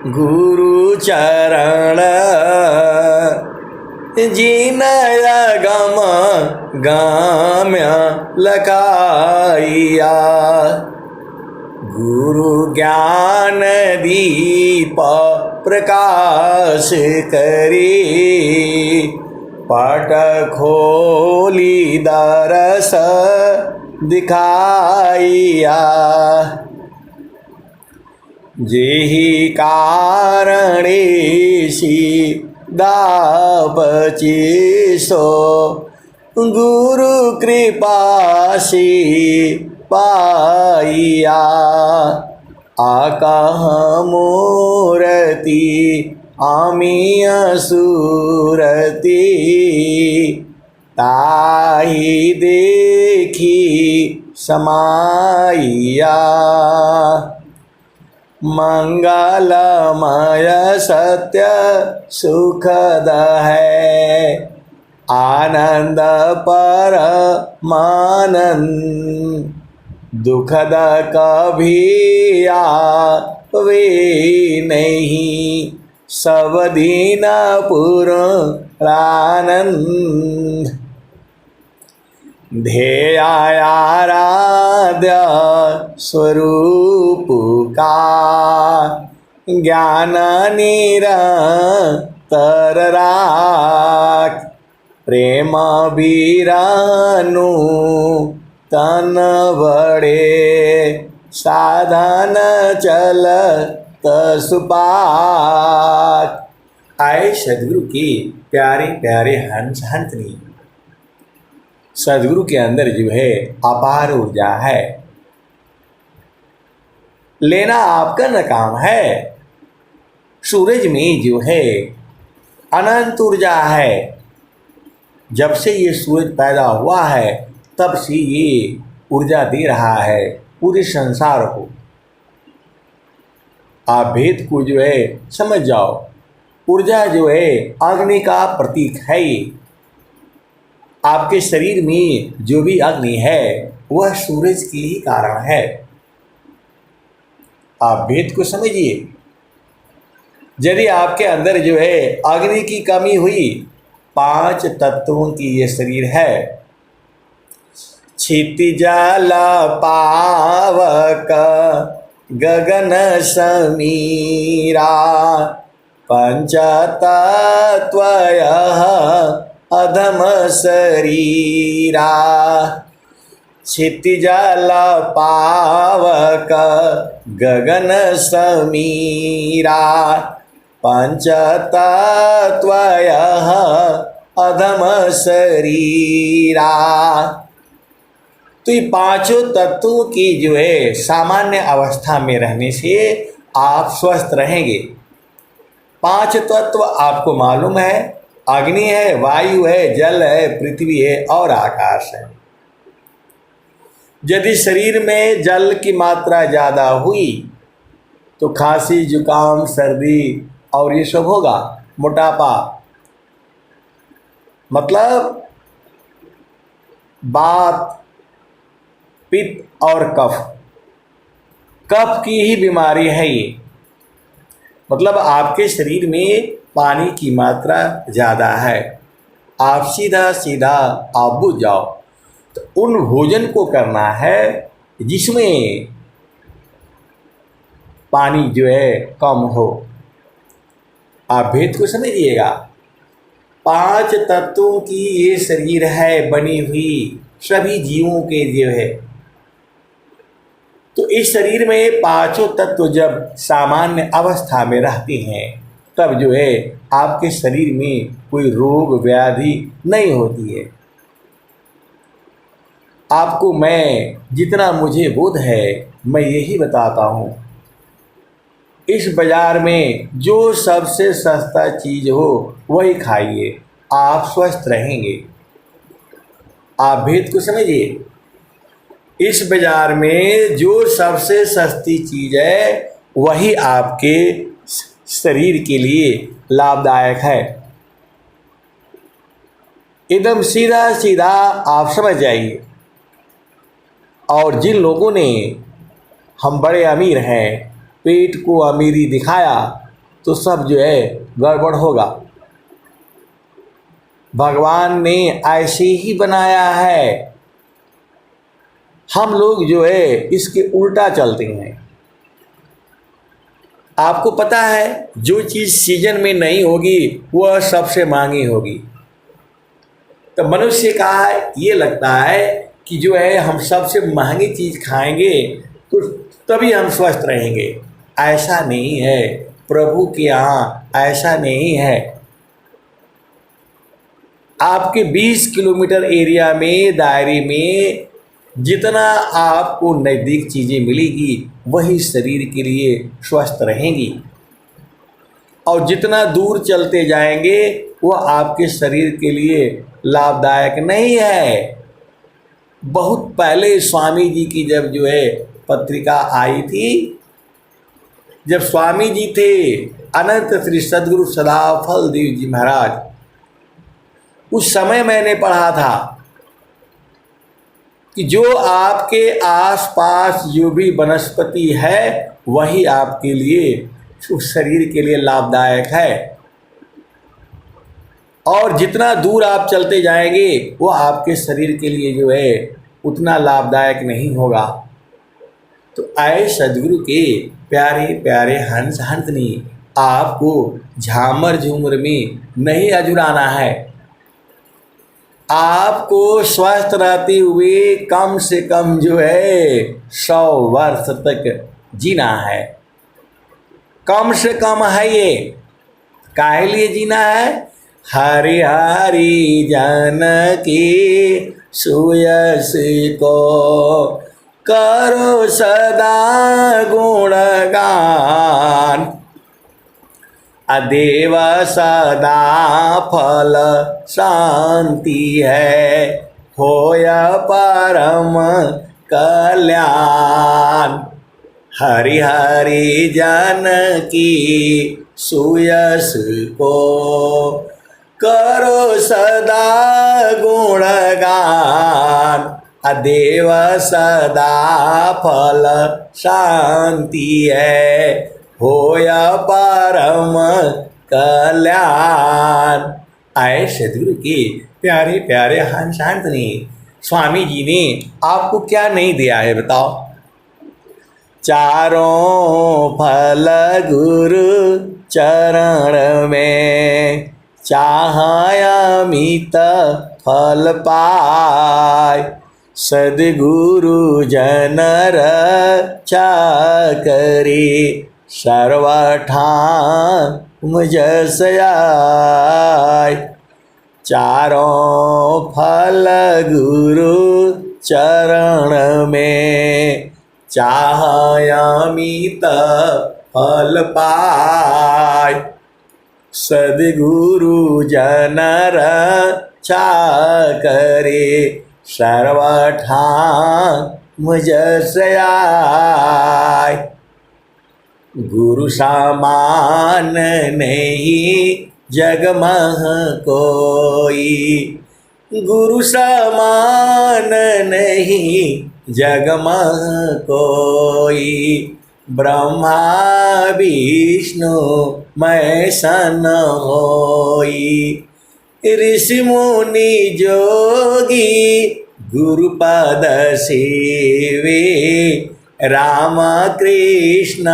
गुरु चरण जिनय गम गाम्य लखाइया। गुरु ज्ञान दीप प्रकाश करी पट खोली दरस दिखाइया। जेहि कारणेशी दापचिसो गुरु कृपासी पाइया। आकाह मूर्ति आमी असुरति ताहि देखी समाइया। मंगलमय सत्य सुखद है आनंद परमानंद। दुखद कभी आवे नहीं सब दिन पूर्णानंद। ध्येयाराध्य स्वरूप का ज्ञान निरंतर राख। प्रेम बीरानु तन बड़े साधन चलत सुपाक। आए सदगुरु की प्यारे प्यारे हंस हंसनी। सदगुरु के अंदर जो है अपार ऊर्जा है। लेना आपका न काम है। सूरज में जो है अनंत ऊर्जा है। जब से ये सूरज पैदा हुआ है तब से ये ऊर्जा दे रहा है पूरे संसार को। आप भेद को जो है समझ जाओ। ऊर्जा जो है अग्नि का प्रतीक है। आपके शरीर में जो भी अग्नि है वह सूरज के ही कारण है। आप भेद को समझिए। यदि आपके अंदर जो है अग्नि की कमी हुई, 5 तत्वों की ये शरीर है। क्षितिजल पावक गगन समीरा पंच तत्वयः अधम शरीरा। क्षितिजल पावक गगन समीरा पंच तत्वयः अधम शरीरा। तो ये 5 तत्वों की जो है सामान्य अवस्था में रहने से आप स्वस्थ रहेंगे। 5 तत्व आपको मालूम है। अग्नि है, वायु है, जल है, पृथ्वी है और आकाश है। यदि शरीर में जल की मात्रा ज़्यादा हुई तो खांसी, जुकाम, सर्दी और ये सब होगा। मोटापा मतलब बात, पित्त और कफ। कफ की ही बीमारी है ये। मतलब आपके शरीर में पानी की मात्रा ज़्यादा है। आप सीधा सीधा आप बुझ जाओ। तो उन भोजन को करना है जिसमें पानी जो है कम हो। आप भेद को समझिएगा। 5 तत्वों की ये शरीर है बनी हुई सभी जीवों के जो है। तो इस शरीर में 5 तत्व जब सामान्य अवस्था में रहते हैं तब जो है आपके शरीर में कोई रोग व्याधि नहीं होती है। आपको मैं जितना मुझे बोध है मैं यही बताता हूँ। इस बाजार में जो सबसे सस्ता चीज़ हो वही खाइए, आप स्वस्थ रहेंगे। आप भेद को समझिए। इस बाजार में जो सबसे सस्ती चीज़ है वही आपके शरीर के लिए लाभदायक है। एकदम सीधा सीधा आप समझ जाइए। और जिन लोगों ने हम बड़े अमीर हैं पेट को अमीरी दिखाया तो सब जो है गड़बड़ होगा। भगवान ने ऐसे ही बनाया है, हम लोग जो है इसके उल्टा चलते हैं। आपको पता है जो चीज़ सीजन में नहीं होगी वह सबसे महंगी होगी। तो मनुष्य का ये लगता है कि जो है हम सबसे महंगी चीज़ खाएंगे तो तभी हम स्वस्थ रहेंगे। ऐसा नहीं है, प्रभु के यहाँ ऐसा नहीं है। आपके 20 किलोमीटर एरिया में, दायरे में जितना आपको नज़दीक चीज़ें मिलेगी वही शरीर के लिए स्वस्थ रहेंगी, और जितना दूर चलते जाएंगे वह आपके शरीर के लिए लाभदायक नहीं है। बहुत पहले स्वामी जी की जब जो है पत्रिका आई थी, जब स्वामी जी थे अनंत श्री सद्गुरु सदाफल देव जी महाराज, उस समय मैंने पढ़ा था कि जो आपके आसपास जो भी वनस्पति है वही आपके लिए, उस शरीर के लिए लाभदायक है, और जितना दूर आप चलते जाएंगे वो आपके शरीर के लिए जो है उतना लाभदायक नहीं होगा। तो आए सद्गुरु के प्यारे प्यारे हंस हंसनी, आपको झामर झूमर में नहीं अजुराना है। आपको स्वस्थ रहते हुए कम से कम जो है 100 वर्ष तक जीना है, कम से कम है। ये काहे लिए जीना है? हरि हरि जानकी सुयस को करो सदा गुणगान, अदेव सदा फल शांति है, होया परम कल्याण। हरि हरि जानकी सुयस को करो सदा गुणगान, अदेव सदा फल शांति है, होया परम कल्याण। आए सद्गुरु के प्यारे प्यारे हंस हंसनी, स्वामी जी ने आपको क्या नहीं दिया है बताओ? चारों फल गुरु चरण में, चाहयामित फल पाय, सद्गुरु जन रक्षा करे, सर्वठाम जस आय। चारों फल गुरु चरण में, चाहयामित फल पाय, सद्गुरु जन रक्षा करे, सर्वठाम जस आय। गुरु समान नहीं जग मह कोई, गुरु समान नहीं जग मह कोई, ब्रह्मा विष्णु मैं सन होई, ऋषि मुनि जोगी गुरुपद सेवे, राम कृष्ण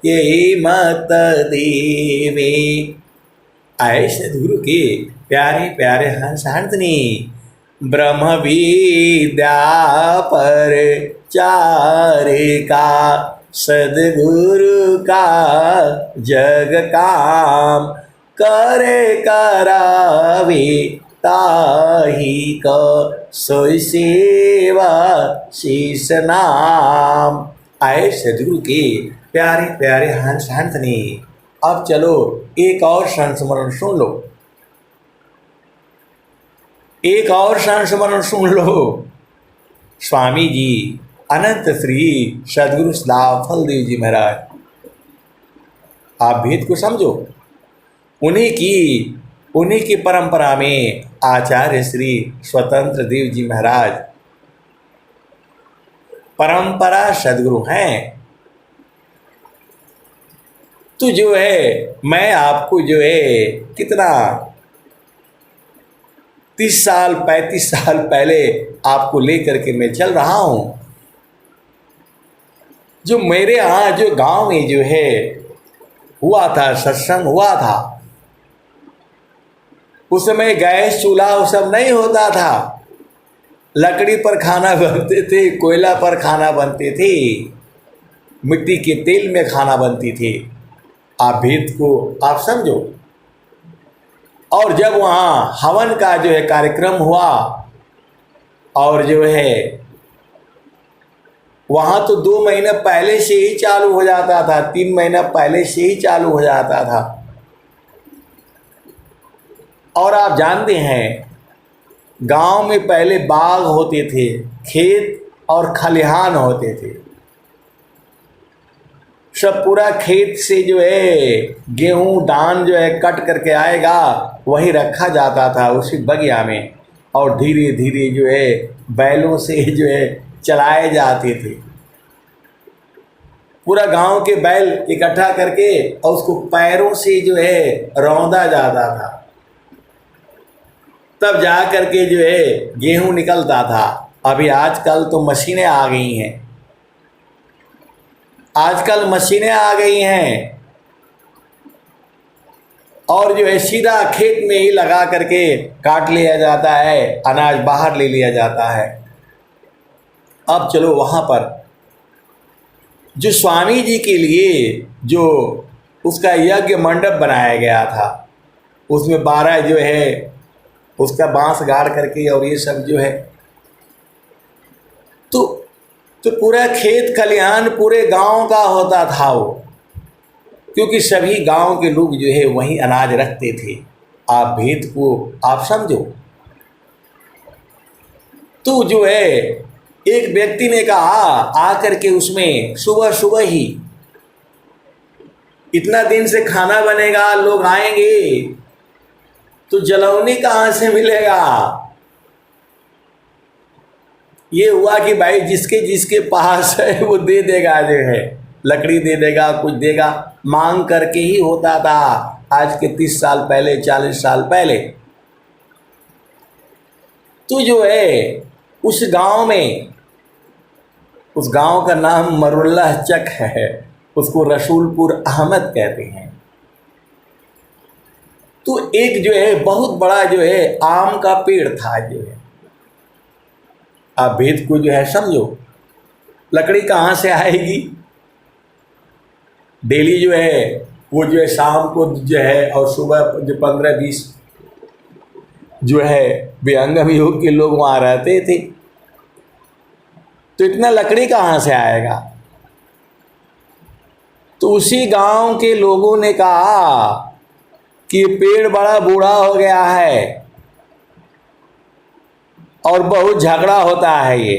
यही मत देवे। आए सद्गुरु के प्यारे प्यारे हंस हंसनी, ब्रह्म विद्या पर चारे का, सद्गुरु का जग काम, करे करावे ताही को, सोई सेवा शीस नाम। आए सद्गुरु के प्यारे प्यारे हंस हंसनी, अब चलो एक और संस्मरण सुन लो, एक और संस्मरण सुन लो। स्वामी जी अनंत श्री सद्गुरु सदाफल देव जी महाराज, आप भेद को समझो। उन्हीं की परंपरा में आचार्य श्री स्वतंत्र देव जी महाराज परंपरा सद्गुरु हैं। तो जो है मैं आपको जो है कितना 30 साल 35 साल पहले आपको लेकर के मैं चल रहा हूँ। जो मेरे यहाँ जो गांव में जो है हुआ था, सत्संग हुआ था, उस समय गैस चूल्हा वो सब नहीं होता था, लकड़ी पर खाना बनते थे, कोयला पर खाना बनते थे, मिट्टी के तेल में खाना बनती थी। आप भेद को आप समझो। और जब वहाँ हवन का जो है कार्यक्रम हुआ और जो है वहाँ तो 2 महीने पहले से ही चालू हो जाता था, 3 महीना पहले से ही चालू हो जाता था। और आप जानते हैं गांव में पहले बाग होते थे, खेत और खलिहान होते थे। सब पूरा खेत से जो है गेहूं धान जो है कट करके आएगा, वही रखा जाता था उसी बगिया में, और धीरे धीरे जो है बैलों से जो है चलाए जाते थे। पूरा गांव के बैल इकट्ठा करके और उसको पैरों से जो है रौंदा जाता था, तब जा करके जो है गेहूं निकलता था। अभी आजकल तो मशीनें आ गई हैं, आजकल मशीनें आ गई हैं और जो है सीधा खेत में ही लगा करके काट लिया जाता है, अनाज बाहर ले लिया जाता है। अब चलो वहाँ पर जो स्वामी जी के लिए जो उसका यज्ञ मंडप बनाया गया था, उसमें 12 जो है उसका बांस गाड़ करके और ये सब जो है तो पूरा खेत खलिहान पूरे गांव का होता था वो, क्योंकि सभी गांव के लोग जो है वहीं अनाज रखते थे। आप भेद को आप समझो। तो जो है एक व्यक्ति ने कहा आकर के उसमें सुबह सुबह ही, इतना दिन से खाना बनेगा, लोग आएंगे तो जलौनी कहाँ से मिलेगा। ये हुआ कि भाई जिसके जिसके पास है वो दे देगा, जो है लकड़ी दे देगा, कुछ देगा, मांग करके ही होता था आज के 30 साल पहले 40 साल पहले। तो जो है उस गांव में, उस गांव का नाम मरुल्लाह चक है, उसको रसूलपुर अहमद कहते हैं। तो एक जो है बहुत बड़ा जो है आम का पेड़ था। जो है आप भेद को जो है समझो, लकड़ी कहाँ से आएगी। डेली जो है वो जो है शाम को जो है और सुबह जो 15-20 जो है विहंगम योग के लोग वहाँ रहते थे, तो इतना लकड़ी कहाँ से आएगा। तो उसी गांव के लोगों ने कहा कि पेड़ बड़ा बूढ़ा हो गया है और बहुत झगड़ा होता है ये,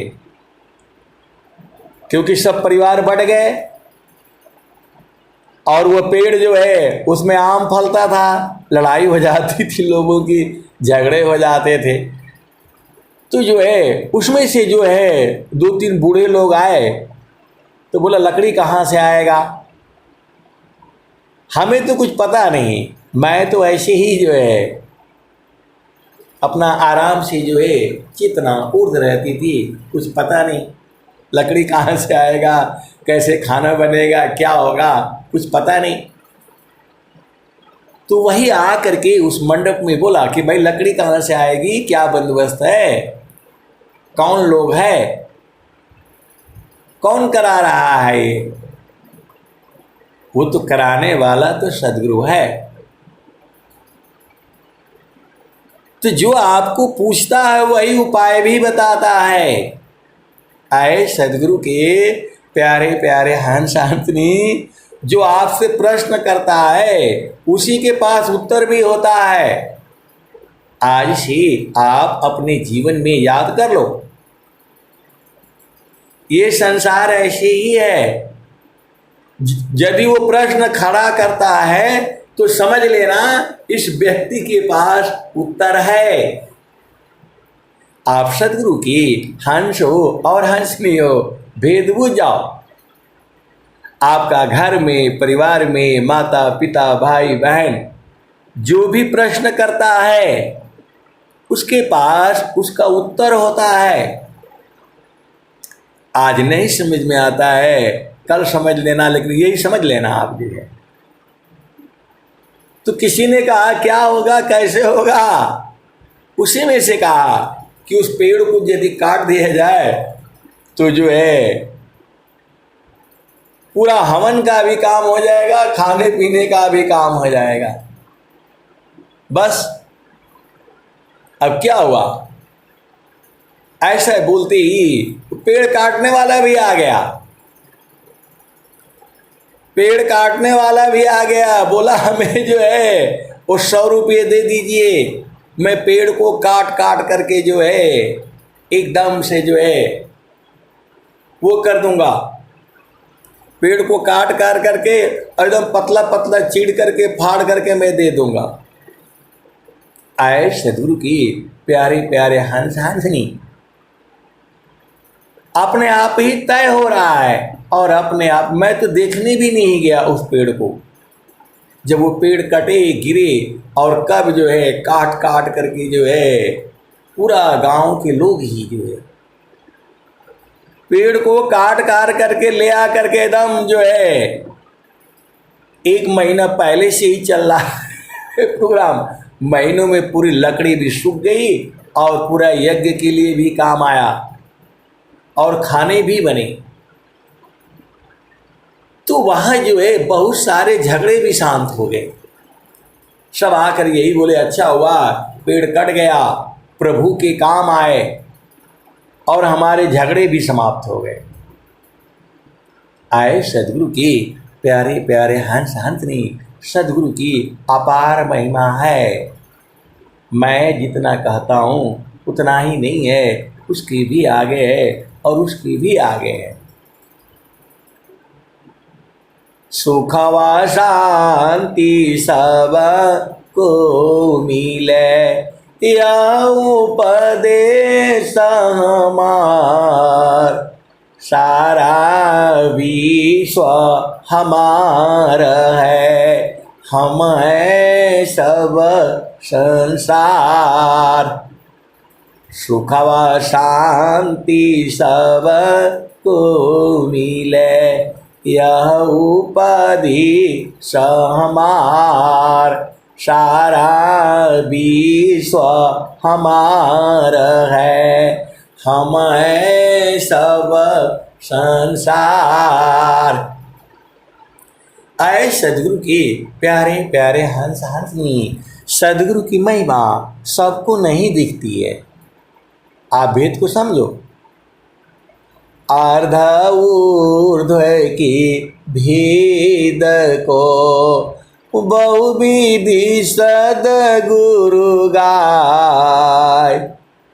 क्योंकि सब परिवार बढ़ गए और वो पेड़ जो है उसमें आम फलता था, लड़ाई हो जाती थी लोगों की, झगड़े हो जाते थे। तो जो है उसमें से जो है 2-3 बूढ़े लोग आए तो बोला लकड़ी कहाँ से आएगा, हमें तो कुछ पता नहीं, मैं तो ऐसे ही जो है अपना आराम से जो है चेतना ऊर्ध रहती थी, कुछ पता नहीं लकड़ी कहाँ से आएगा, कैसे खाना बनेगा, क्या होगा, कुछ पता नहीं। तो वही आ करके उस मंडप में बोला कि भाई लकड़ी कहाँ से आएगी, क्या बंदोबस्त है, कौन लोग है, कौन करा रहा है ये। वो तो कराने वाला तो सदगुरु है। तो जो आपको पूछता है वही उपाय भी बताता है। आए सदगुरु के प्यारे प्यारे हंस हंसनी, जो आपसे प्रश्न करता है उसी के पास उत्तर भी होता है। आज से आप अपने जीवन में याद कर लो, ये संसार ऐसे ही है। यदि वो प्रश्न खड़ा करता है तो समझ लेना इस व्यक्ति के पास उत्तर है। आप सदगुरु की हंस हो और हंसनी हो, भेद बुझ जाओ। आपका घर में, परिवार में माता पिता भाई बहन जो भी प्रश्न करता है उसके पास उसका उत्तर होता है। आज नहीं समझ में आता है, कल समझ लेना, लेकिन यही समझ लेना आप जो है। तो किसी ने कहा क्या होगा, कैसे होगा, उसी में से कहा कि उस पेड़ को यदि काट दिया जाए तो जो है पूरा हवन का भी काम हो जाएगा, खाने पीने का भी काम हो जाएगा। बस अब क्या हुआ, ऐसा बोलते ही पेड़ काटने वाला भी आ गया। पेड़ काटने वाला भी आ गया, बोला हमें जो है वो 100 रुपये दे दीजिए, मैं पेड़ को काट काट करके जो है एकदम से जो है वो कर दूंगा। पेड़ को काट काट करके एकदम पतला पतला चीड़ करके फाड़ करके मैं दे दूंगा। आए सदगुरु की प्यारे प्यारे हंस हंसनी, अपने आप ही तय हो रहा है और अपने आप, मैं तो देखने भी नहीं गया उस पेड़ को, जब वो पेड़ कटे गिरे और कब जो है काट काट करके जो है पूरा गांव के लोग ही जो है पेड़ को काट काट करके ले आ करके एकदम जो है 1 महीना पहले से ही चल रहा है प्रोग्राम। महीनों में पूरी लकड़ी भी सूख गई और पूरा यज्ञ के लिए भी काम आया और खाने भी बने। तो वहाँ जो है बहुत सारे झगड़े भी शांत हो गए। सब आकर यही बोले अच्छा हुआ पेड़ कट गया, प्रभु के काम आए और हमारे झगड़े भी समाप्त हो गए। आए सदगुरु की प्यारे प्यारे हंस हंसनी, सदगुरु की अपार महिमा है। मैं जितना कहता हूँ उतना ही नहीं है, उसकी भी आगे है और उसकी भी आगे है। सुखवा शांति सब को मिले, या उपदेश हमार, सारा विश्व हमार है, हम है सब संसार। सुखवा शांति सब को मिले, यह उपदेश हमार, सारा विश्व हमार है, हम है सब संसार। आए सदगुरु के प्यारे प्यारे हंस हंसनी, सदगुरु की महिमा सबको नहीं दिखती है। आप भेद को समझो। अर्ध ऊर्ध्व की भेद को बहुविधि सद्गुरु गाय,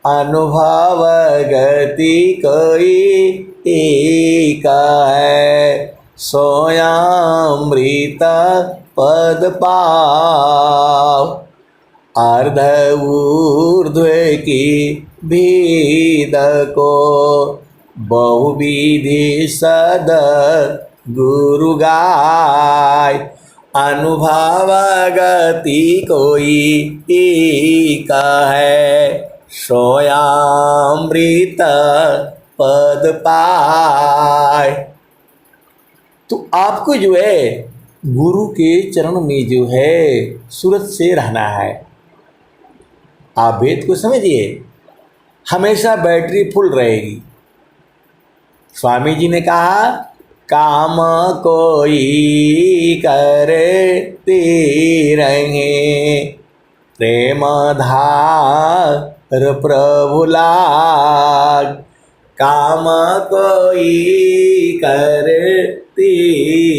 अनुभव गति कोई एक है, सोयामृत पद पाव। अर्ध ऊर्ध्व की भेद को बहुविधि सद गुरु गाय, अनुभव गति कोई एक है, सोयामृत पद पाय। तो आपको जो है गुरु के चरण में जो है सूरत से रहना है। आप वेद को समझिए, हमेशा बैटरी फुल रहेगी। स्वामी जी ने कहा काम कोई करते रहे, प्रेम धार प्रभु लाग। काम कोई करते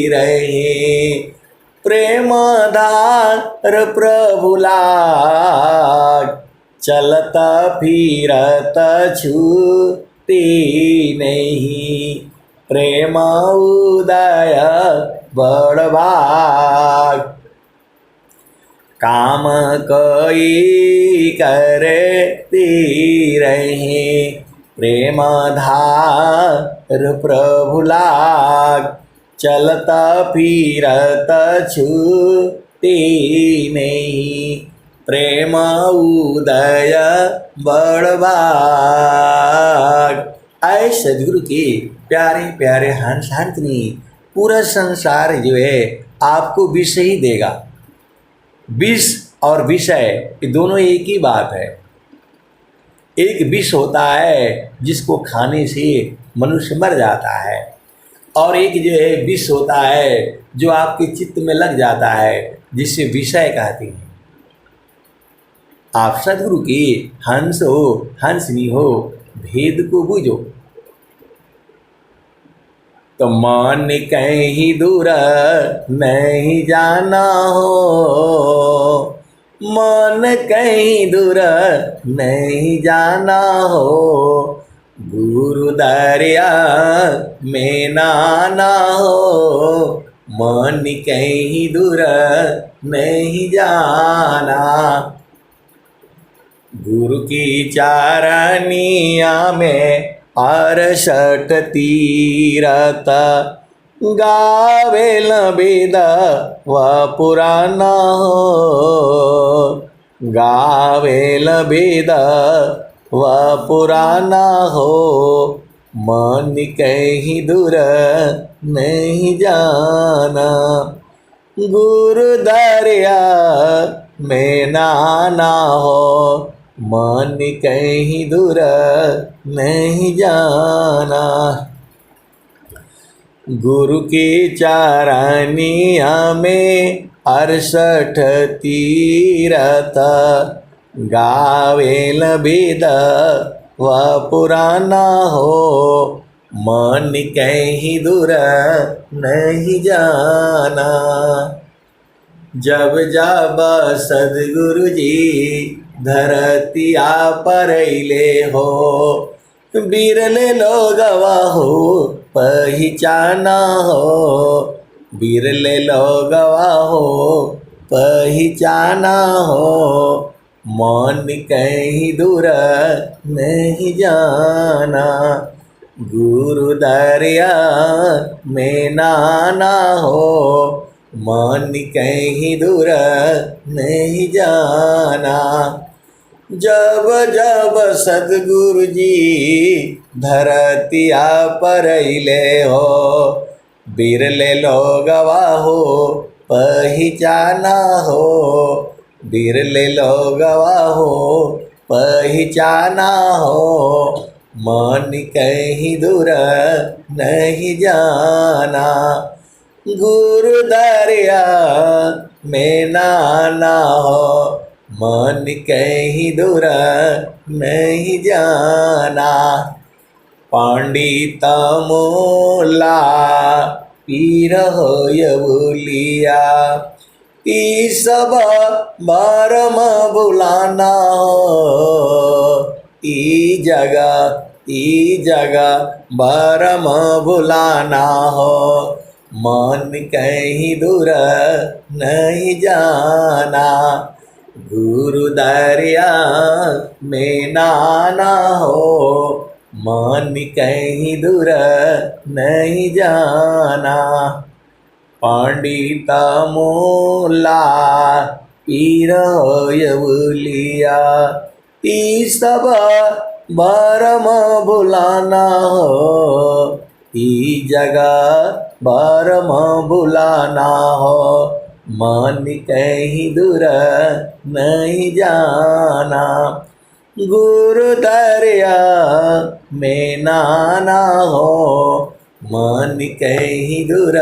रहे, प्रेम धार प्रभु लाग। चलत फिरत छूटे नहीं, प्रेम उदय बड़ भाग। काम कोई करते रहे, प्रेम धार प्रभु लाग। चलता फिरता छूटे नहीं, प्रेम उदय बड़भाग। आए सदगुरु के प्यारे प्यारे हंस हंसनी, पूरा संसार जो है आपको विष ही देगा। विष और विषय ये दोनों एक ही बात है। एक विष होता है जिसको खाने से मनुष्य मर जाता है, और एक जो है विष होता है जो आपके चित्त में लग जाता है, जिसे विषय कहते हैं। आप सदगुरु के हंस हो हंसनी हो, भेद को बूझो। तो मन कहीं दूर नहीं जाना हो, मन कहीं दूर नहीं जाना हो, गुरु दरिया में नाना हो, मन कहीं दूर नहीं जाना। गुरु की चारनिया में 68 तीरथ, गावे लबेद व पुराना हो, गावे लबेद व पुराना हो, मन कहीं दूर नहीं जाना, गुरु दरिया में नाना हो, मन कहीं दूर नहीं जाना। गुरु के चारनिया में 68 तीरथ, गावे लबेद व पुराना हो, मन कहीं दूर नहीं जाना। जब जब सदगुरु जी धरतिया पर अइले हो, बिरले लोगवा हो पहचाना हो, बिरले लोगवा हो पहचाना हो, मन कहीं दूर नहीं जाना, गुरु दरिया में नाना हो, मन कहीं दूर नहीं जाना। जब जब सदगुरु जी धरतिया पर अइले हो, बिरले लोगवा हो पहचाना हो, बिरले लोगवा हो पहचाना हो, मन कहीं दूर नहीं जाना, गुरु दरिया में नाना हो, मन कहीं दूर नहीं जाना। पंडित मोला पीर हो बोलिया, ई सब बारम बुलाना हो, ई जगह बारम बुलाना हो, मन कहीं दूर नहीं जाना, गुरु दरिया में नाना हो, मन कहीं दूर नहीं जाना। पंडित मोला पीर बोलिया, ई सब बारम बुलाना हो, ई जगह बारम बुलाना हो, मन कहीं दूर नहीं जाना, गुरु दरिया में नाना हो, मन कहीं दूर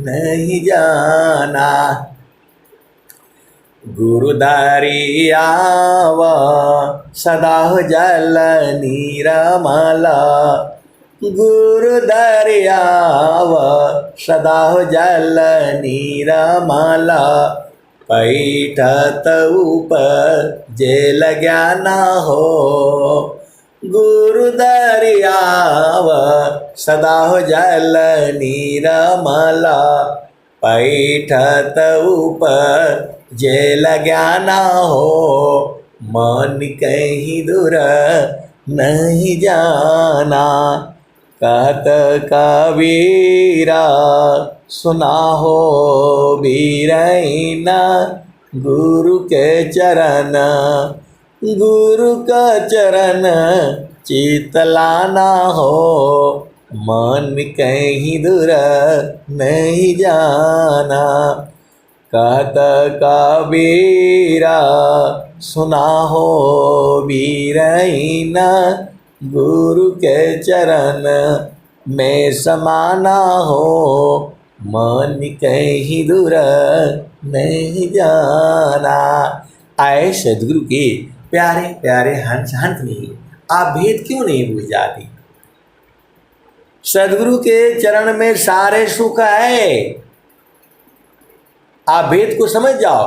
नहीं जाना, गुरु दरिया व सदा जल नीरमला, गुरु दरिया व सदा जल नीरमला, पैठत ऊपर जेल ज्ञाना हो, गुरु दरिया व सदा जल नीरमला, पैठत ऊपर जेल ज्ञाना हो, मन कहीं दूर नहीं जाना, कहत कबीरा सुना हो बीरैना गुरु के चरण, गुरु का चरण चितलाना हो, मन कहीं दूर नहीं जाना। कहत कबीरा सुना हो बीरैना गुरु के चरण में समाना हो, मन कहीं दूर नहीं जाना। आए सदगुरु के प्यारे प्यारे हंस हंस नहीं, आप भेद क्यों नहीं भूल जाती? सदगुरु के चरण में सारे सुख है, आप भेद को समझ जाओ।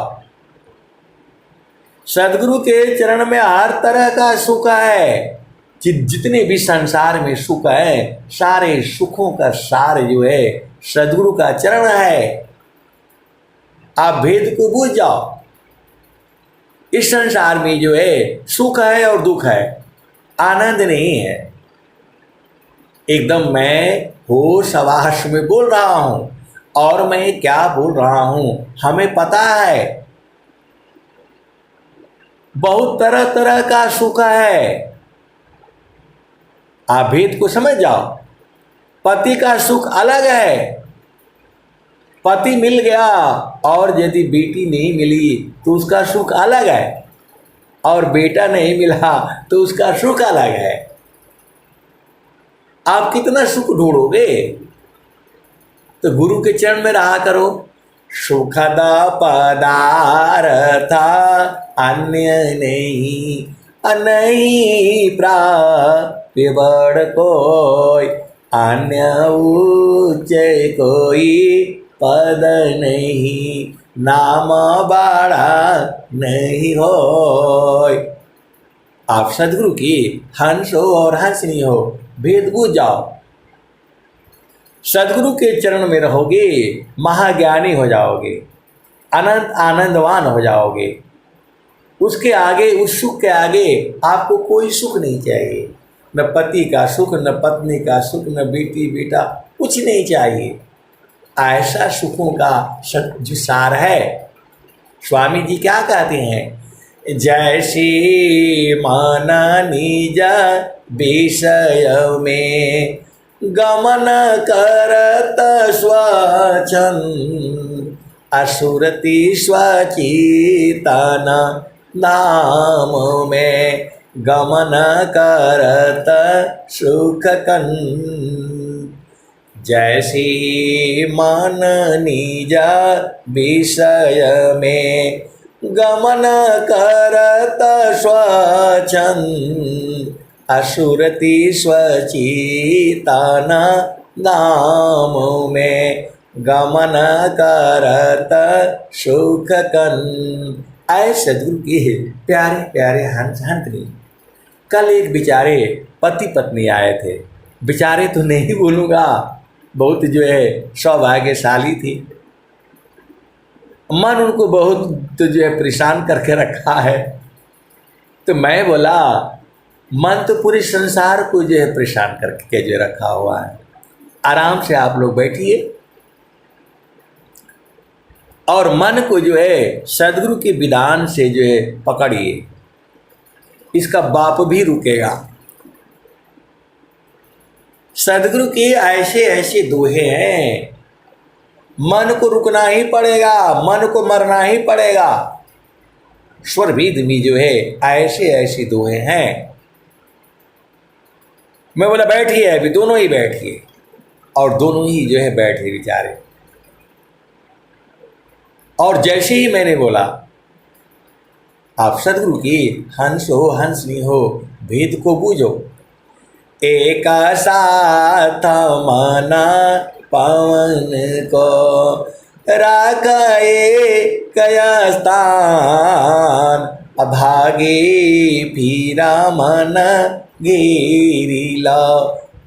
सदगुरु के चरण में हर तरह का सुख है। जितने भी संसार में सुख है, सारे सुखों का सार जो है सदगुरु का चरण है। आप भेद को भूल जाओ। इस संसार में जो है सुख है और दुख है, आनंद नहीं है। एकदम मैं होश हवास में बोल रहा हूं, और मैं क्या बोल रहा हूं हमें पता है। बहुत तरह तरह का सुख है, आप भेद को समझ जाओ। पति का सुख अलग है, पति मिल गया और यदि बेटी नहीं मिली तो उसका सुख अलग है, और बेटा नहीं मिला तो उसका सुख अलग है। आप कितना सुख ढूंढोगे? तो गुरु के चरण में रहा करो। सुखद पदार्थ अन्य नहीं, नहीं प्राप्य बड़ कोई, अन्य ऊंचे कोई पद नहीं, नाम बड़ा नहीं होय। आप सदगुरु की हंस हो और हंसनी हो, भेद बूझ जाओ। सदगुरु के चरण में रहोगे, महाज्ञानी हो जाओगे, अनंत आनंदवान हो जाओगे। उसके आगे, उस सुख के आगे आपको कोई सुख नहीं चाहिए। न पति का सुख, न पत्नी का सुख, न बेटी बेटा, कुछ नहीं चाहिए। ऐसा सुखों का जो सार है, स्वामी जी क्या कहते हैं? जैसी मन निज विषय में गमन करत स्वच्छंद, असुरति स्वचितन नाम में गमन करत सुख कन। जैसी मन निज विषय में गमन करत स्वच्छंद, असुरति स्वचितन नाम में गमन करत सुख कन। आए सदगुरु के प्यारे प्यारे हंस हंसनी। कल एक बेचारे पति पत्नी आए थे, बेचारे तो नहीं बोलूँगा, बहुत जो है सौभाग्यशाली थी। मन उनको बहुत तो जो है परेशान करके रखा है। तो मैं बोला, मन तो पूरे संसार को जो है परेशान करके जो रखा हुआ है। आराम से आप लोग बैठिए और मन को जो है सदगुरु के विधान से जो है पकड़िए, इसका बाप भी रुकेगा। सदगुरु के ऐसे ऐसे दोहे हैं, मन को रुकना ही पड़ेगा, मन को मरना ही पड़ेगा। स्वर वेद में जो है ऐसे ऐसे दोहे हैं। मैं बोला बैठिए, अभी दोनों ही बैठिए, और दोनों ही जो है बैठे बेचारे। और जैसे ही मैंने बोला, आप सदगुरु की हंस हो हंसनी हो, भेद को बूझो। एक साथ मना पवन को राखे कया स्थान, अभागे फिरा मन गिरिला,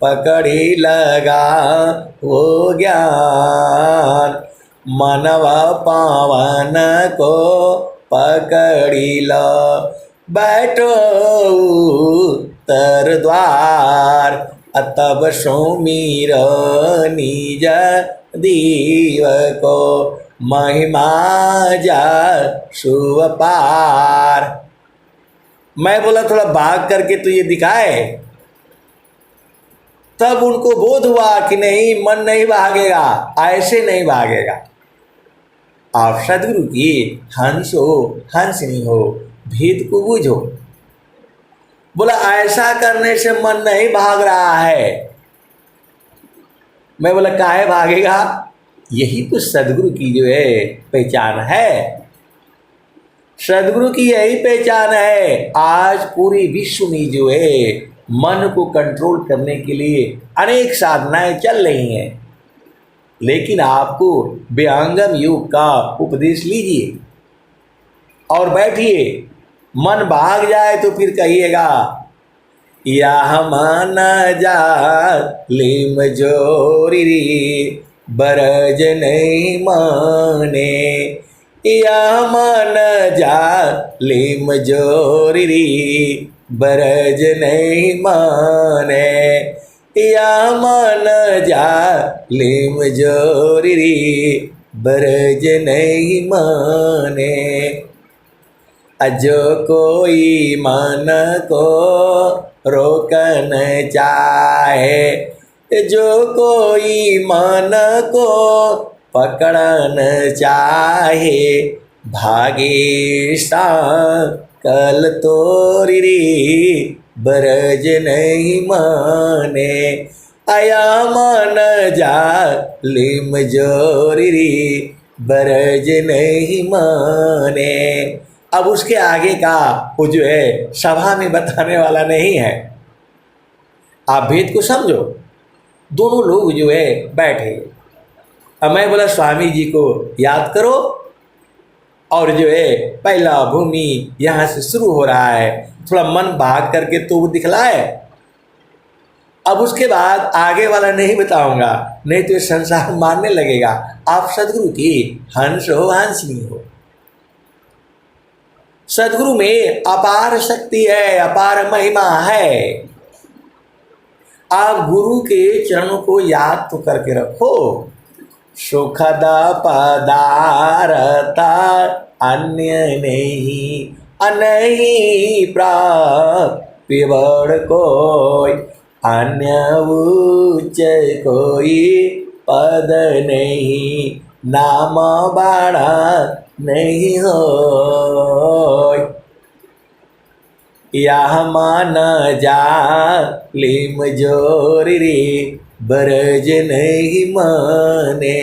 पकड़े लगा वो ज्ञान। मनवा पावन को पकड़ी लो, बैठो उत्तर द्वार, तब सौमीर निज दीव को महिमा जा शुभ पार। मैं बोला थोड़ा भाग करके तो ये दिखाए। तब उनको बोध हुआ कि नहीं, मन नहीं भागेगा, ऐसे नहीं भागेगा। आप सदगुरु की हंस हो, हंसनी हो, भेद को बूझो। बोला ऐसा करने से मन नहीं भाग रहा है। मैं बोला काहे भागेगा? यही तो सदगुरु की जो है पहचान है। सदगुरु की यही पहचान है। आज पूरी विश्व में जो है मन को कंट्रोल करने के लिए अनेक साधनाएं चल रही हैं, लेकिन आपको व्यंगम योग का उपदेश लीजिए और बैठिए। मन भाग जाए तो फिर कहिएगा यह मन जा लिम जोरी बरज नहीं माने, या मन जा लिम जोरी बरज नहीं माने, या मन जा लिम जोरी बरज नहीं माने। जो कोई मन को रोकन चाहे, जो कोई मन को पकड़न चाहे, भागे सा कल तोरी बरज नहीं माने, आया मन जा लिम जोरी बरज नहीं माने। अब उसके आगे का वो जो है सभा में बताने वाला नहीं है। आप भेद को समझो। दोनों लोग जो है बैठे। अब मैं बोला स्वामी जी को याद करो, और जो है पहला भूमि यहाँ से शुरू हो रहा है, थोड़ा मन भाग करके तो वो दिखलाए। अब उसके बाद आगे वाला नहीं बताऊंगा, नहीं तो ये संसार मानने लगेगा आप सदगुरु की हंस हो, हंसनी हो। सदगुरु में अपार शक्ति है, अपार महिमा है। आप गुरु के चरणों को याद तो करके रखो। सुखद पदारता अन्य नहीं, अनही प्राप्य बड़ कोई, अन्य उच्च कोई पद नहीं, नाम बड़ा नहीं हो। यह मान जा लिम जोरी बरज नहीं माने,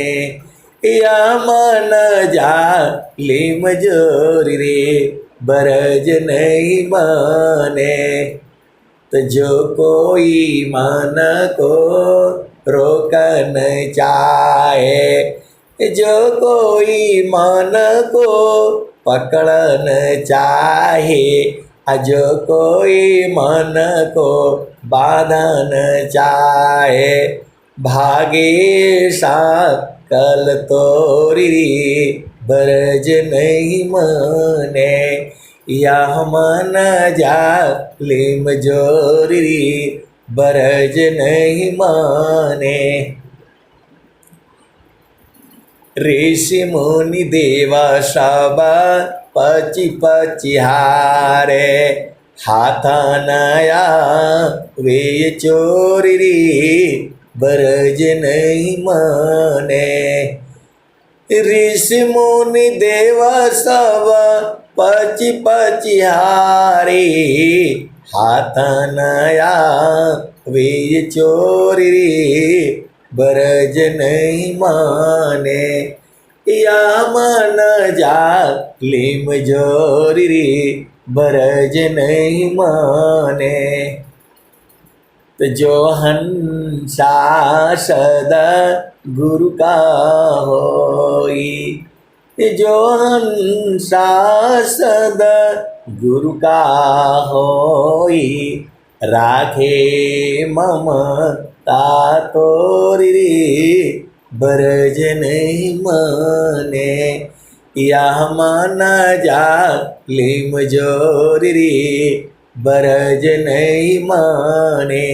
यह मान जा लिम जोरी बरज नहीं माने। तो जो कोई मन को रोकन चाहे, जो कोई मन को पकड़न चाहे, जो कोई मन को बांधन चाहे, भागे सा कल तोरी बरज नहीं माने, यह मन जा लिम जोरी बरज नहीं माने। ऋषि मुनि देवा सब पची पची हारे, हाथ नया वे चोरी बरज नहीं माने। ऋषि मुनि देवा सब पची पची हारे, हाथ नया वे चोरी बरज नहीं माने, या मन जा लिम जोरी बरज नहीं माने। तो जो हंसा सदा गुरु का होई, जो हंसा सदा गुरु का होई, राखे ममता तोरी बरज नहीं माने, यह मन जा लिम जोरी बरज नहीं माने।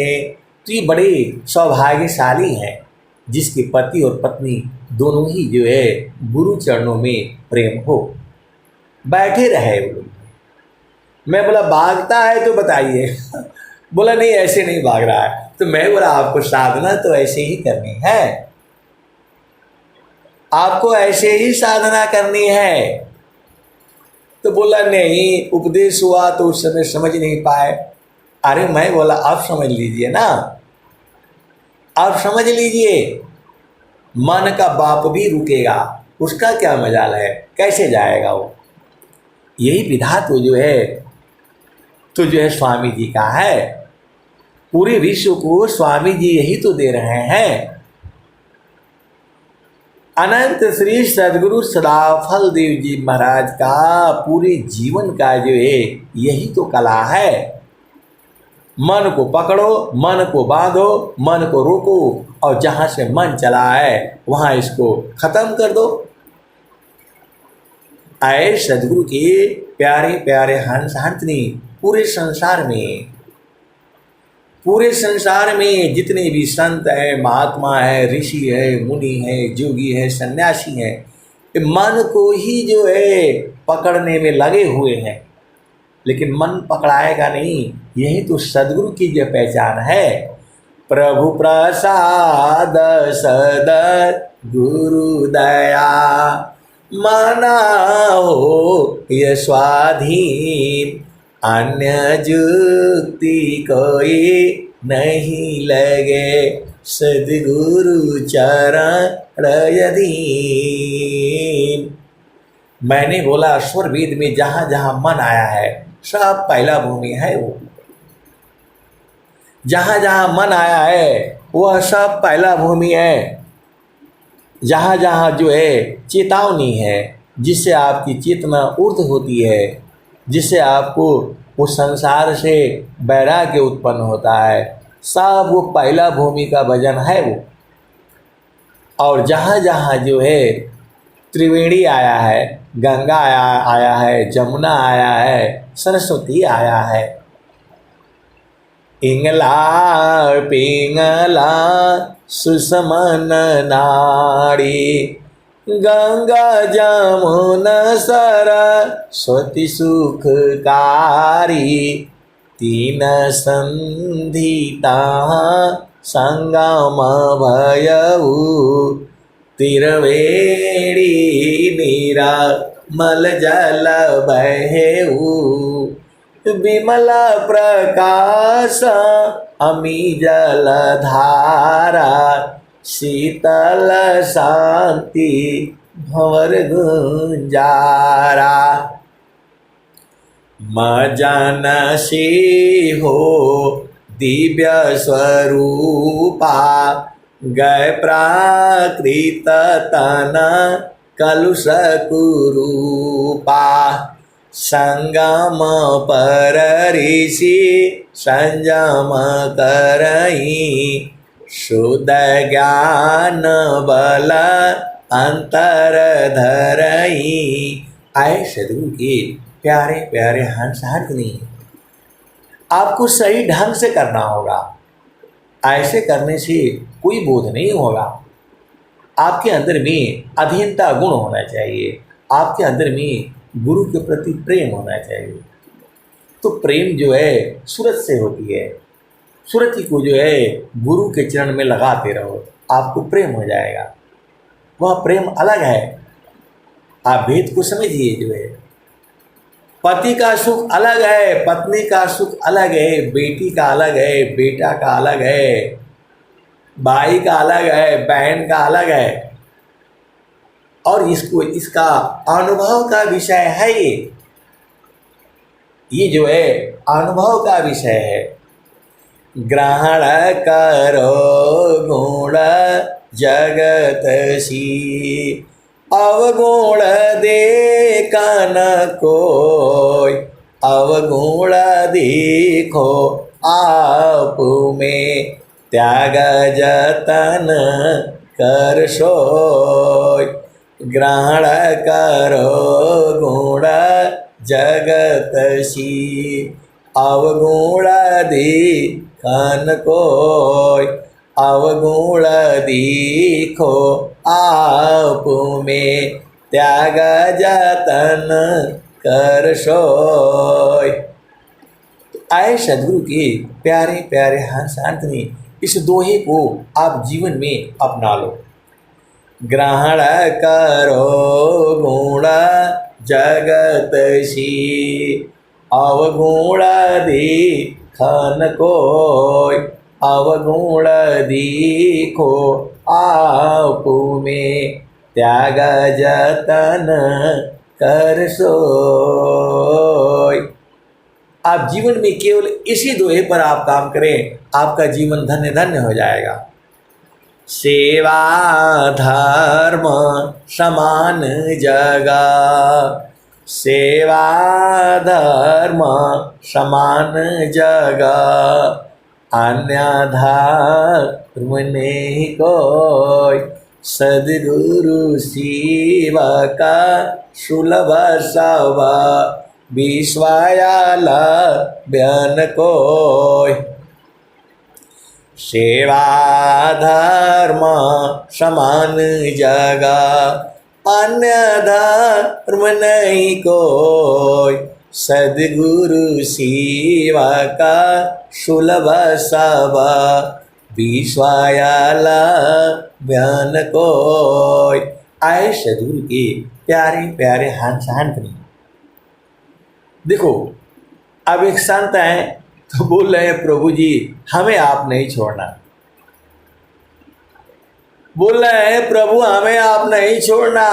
तो ये बड़े सौभाग्यशाली हैं जिसके पति और पत्नी दोनों ही जो है गुरु चरणों में प्रेम हो। बैठे रहे वो लोग। मैं बोला भागता है तो बताइए बोला नहीं ऐसे नहीं भाग रहा है। तो मैं बोला आपको साधना तो ऐसे ही करनी है, आपको ऐसे ही साधना करनी है। तो बोला नहीं उपदेश हुआ तो उस समय समझ नहीं पाए। अरे मैं बोला आप समझ लीजिए ना, आप समझ लीजिए। मन का बाप भी रुकेगा, उसका क्या मजाल है, कैसे जाएगा वो। यही विधा तो जो है स्वामी जी का है। पूरे विश्व को स्वामी जी यही तो दे रहे हैं। अनंत श्री सद्गुरु सदाफल देव जी महाराज का पूरे जीवन का जो है यही तो कला है। मन को पकड़ो, मन को बांधो, मन को रोको और जहाँ से मन चला है वहाँ इसको खत्म कर दो। आए सद्गुरु के प्यारे प्यारे हंस हंसनी पूरे संसार में जितने भी संत है, महात्मा है, ऋषि है, मुनि है, जोगी है, सन्यासी है, मन को ही जो है पकड़ने में लगे हुए हैं, लेकिन मन पकड़ाएगा नहीं। यही तो सद्गुरु की जो पहचान है। प्रभु प्रसाद सद गुरु दया माना हो ये स्वाधीन, अन्य जुक्ति कोई नहीं लगे सद्गुरु चरण यदीन। मैंने बोला स्वर वेद में जहाँ जहाँ मन आया है सब पहला भूमि है वो। जहाँ जहाँ मन आया है वह सब पहला भूमि है। जहाँ जहाँ जो है चेतावनी है, जिससे आपकी चेतना ऊर्ध्व होती है, जिससे आपको उस संसार से वैराग्य उत्पन्न होता है, सब वो पहला भूमि का भजन है वो। और जहाँ जहाँ जो है त्रिवेणी आया है, गंगा आया है, जमुना आया है, सरस्वती आया है, इंगला पिंगला सुषमन नाड़ी, गंगा जमुना सरस्वती सुखकारी, तीन संधिता संगम भयऊ, त्रिवेणी निर्मल जल बहेऊ, विमला प्रकाश अमी जल धारा, शीतल शांति भंवर गुंजारा। मजन से हो दिव्य स्वरूपा, गए प्राकृत तन कलुष कुरूपा, संगम पर ऋषि संयम करई, शुद्ध ज्ञान बल अंतर धरई। आए सद्गुरु के प्यारे प्यारे हंस हंसनी, आपको सही ढंग से करना होगा। ऐसे करने से कोई बोध नहीं होगा। आपके अंदर में अधीनता गुण होना चाहिए, आपके अंदर में गुरु के प्रति प्रेम होना चाहिए। तो प्रेम जो है सूरत से होती है। सूरत को जो है गुरु के चरण में लगाते रहो, आपको प्रेम हो जाएगा। वह प्रेम अलग है। आप भेद को समझिए। जो है पति का सुख अलग है, पत्नी का सुख अलग है, बेटी का अलग है, बेटा का अलग है, भाई का अलग है, बहन का अलग है। और इसका अनुभव का विषय है। ये जो है अनुभव का विषय है। ग्रहण करो गुण जगत सी, अवगुण देखा न कोई, अवगुण देखो आप में, त्याग जतन कर सोय। ग्रहण करो गुण जगत सी, अवगुण खन कोय, अवगुण दीखो आप में, त्याग जतन कर सोय। आए सदगुरु के प्यारे प्यारे हंस अंतनी, इस दोहे को आप जीवन में अपना लो। ग्रहण करो गुण जगत सी, अवगुण दिखन कोय, अवगुण दिखो आप में, त्याग जतन कर सोय। आप जीवन में केवल इसी दोहे पर आप काम करें, आपका जीवन धन्य धन्य हो जाएगा। सेवा धर्म समान जगा, सेवा धर्म समान जगा, अन्य धर्म नहीं कोय, सद्गुरु सेवा का सुलभ सवा, विश्वायाला ब्यान कोय। सेवा धर्म समान जगा, अन्य धर्म नहीं कोय, सद्गुरु सेवा का सुलभ सवा, विश्वायाला ब्यान कोय। आए सद्गुरु के प्यारे प्यारे हंस हंसनी। देखो, अब एक संत हैं तो बोल रहे हैं प्रभु जी हमें आप नहीं छोड़ना, बोल रहे हैं प्रभु हमें आप नहीं छोड़ना।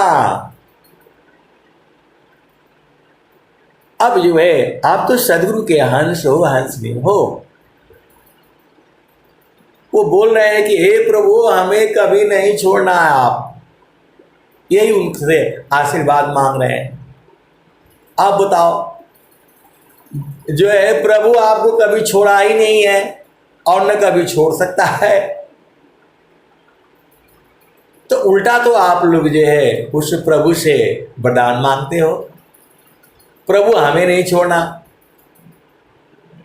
अब जो है आप तो सदगुरु के हंस हो, हंसनी हो। वो बोल रहे हैं कि हे प्रभु हमें कभी नहीं छोड़ना है आप, यही उनसे आशीर्वाद मांग रहे हैं। आप बताओ, जो है प्रभु आपको कभी छोड़ा ही नहीं है और न कभी छोड़ सकता है, तो उल्टा तो आप लोग जो है उस प्रभु से वरदान मांगते हो, प्रभु हमें नहीं छोड़ना।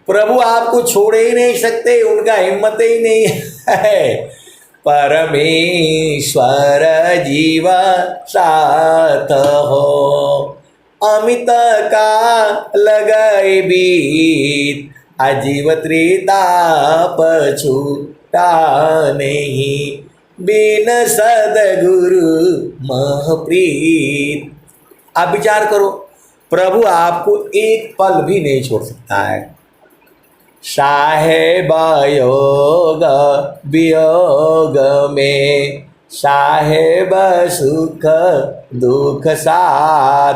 प्रभु आपको छोड़ ही नहीं सकते, उनका हिम्मत ही नहीं है। परमेश्वर जीवा साथ हो, अमित का लगाए बीत, अजीव त्रिताप छूटा नहीं, बिन सदगुरु महप्रीत। आप विचार करो, प्रभु आपको एक पल भी नहीं छोड़ सकता है। साहेब योग वियोग में, साहेब सुख दुख साथ,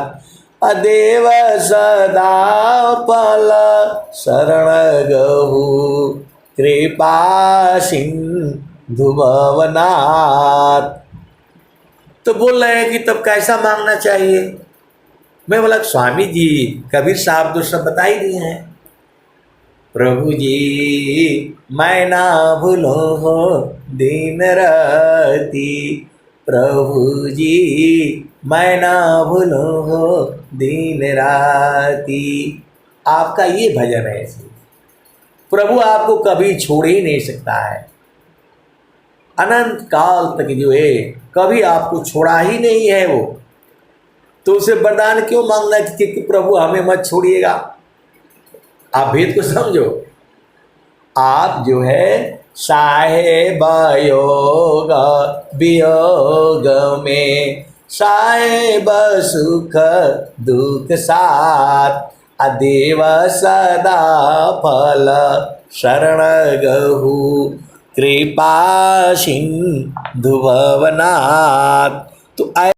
अदेव सदा पल शरण गहु, कृपा सिंधु भवनाथ। तो बोल रहे हैं कि तब कैसा मांगना चाहिए। मैं बोला स्वामी जी कबीर साहब तो सब बता ही दिए हैं। प्रभु जी मैं ना भूलो हो दिन राती, प्रभु जी मैं ना भूलो हो दिन राती। आपका ये भजन है। प्रभु आपको कभी छोड़ ही नहीं सकता है, अनंत काल तक जो है कभी आपको छोड़ा ही नहीं है वो। तो उसे वरदान क्यों मांगना कि प्रभु हमें मत छोड़िएगा। आप भेद को समझो। आप जो है साहेब योग वियोग में, साहेब सुख दुख साथ, अदेव सदा फल शरण गहु, कृपा सिंधु भवनाथ। तो